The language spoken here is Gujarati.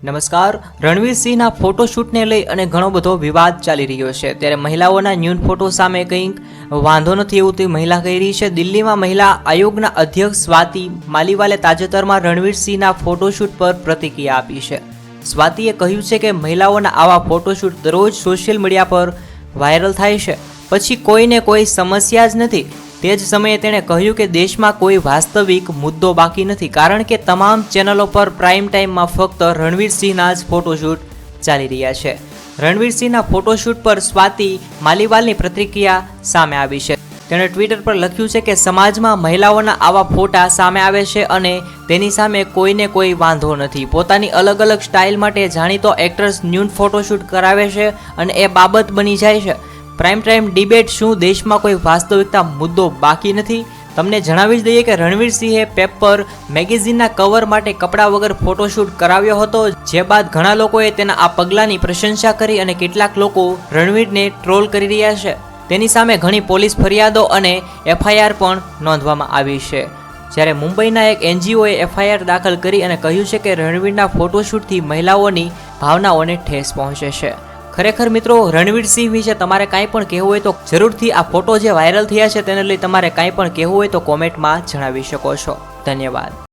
નમસ્કાર. રણવીર સિંહના ફોટોશૂટને લઈ અને ઘણો બધો વિવાદ ચાલી રહ્યો છે. ત્યારે મહિલાઓના ન્યૂડ ફોટો સામે કંઈક વાંધો નથી એવું તે મહિલા કહી રહી છે. દિલ્હીમાં મહિલા આયોગના અધ્યક્ષ સ્વાતિ માલીવાલે તાજેતરમાં રણવીર સિંહના ફોટોશૂટ પર પ્રતિક્રિયા આપી છે. સ્વાતિએ કહ્યું છે કે મહિલાઓના આવા ફોટોશૂટ દરરોજ સોશિયલ મીડિયા પર વાયરલ થાય છે, પછી કોઈને કોઈ સમસ્યા જ નથી. તે જ સમયે તેણે કહ્યું કે દેશમાં કોઈ વાસ્તવિક મુદ્દો બાકી નથી, કારણ કે તમામ ચેનલો પર પ્રાઇમ ટાઈમમાં ફક્ત રણવીર સિંહના જ ફોટોશૂટ ચાલી રહ્યા છે. રણવીર સિંહના ફોટોશૂટ પર સ્વાતિ માલીવાલની પ્રતિક્રિયા સામે આવી છે. તેણે ટ્વિટર પર લખ્યું છે કે સમાજમાં મહિલાઓના આવા ફોટા સામે આવે છે અને તેની સામે કોઈને કોઈ વાંધો નથી. પોતાની અલગ અલગ સ્ટાઇલ માટે જાણીતો એક્ટર્સ ન્યૂડ ફોટોશૂટ કરાવે છે અને એ બાબત બની જાય છે. પ્રાઇમ ટાઈમ ડિબેટ, શું દેશમાં કોઈ વાસ્તવિકતા મુદ્દો બાકી નથી? તમને જણાવી જ દઈએ કે રણવીર સિંહે પેપર મેગેઝિનના કવર માટે કપડાં વગર ફોટોશૂટ કરાવ્યો હતો, જે બાદ ઘણા લોકોએ તેના આ પગલાંની પ્રશંસા કરી અને કેટલાક લોકો રણવીરને ટ્રોલ કરી રહ્યા છે. તેની સામે ઘણી પોલીસ ફરિયાદો અને એફઆઈઆર પણ નોંધવામાં આવી છે. જ્યારે મુંબઈના એક એનજીઓએ એફઆઈઆર દાખલ કરી અને કહ્યું છે કે રણવીરના ફોટોશૂટથી મહિલાઓની ભાવનાઓને ઠેસ પહોંચે છે. ખરેખર મિત્રો, રણવીર સિંહ વિશે તમારે કાંઈ પણ કહેવું હોય તો જરૂરથી આ ફોટો જે વાયરલ થયા છે તેને લઈ તમારે કાંઈ પણ કહેવું હોય તો કોમેન્ટમાં જણાવી શકો છો. ધન્યવાદ.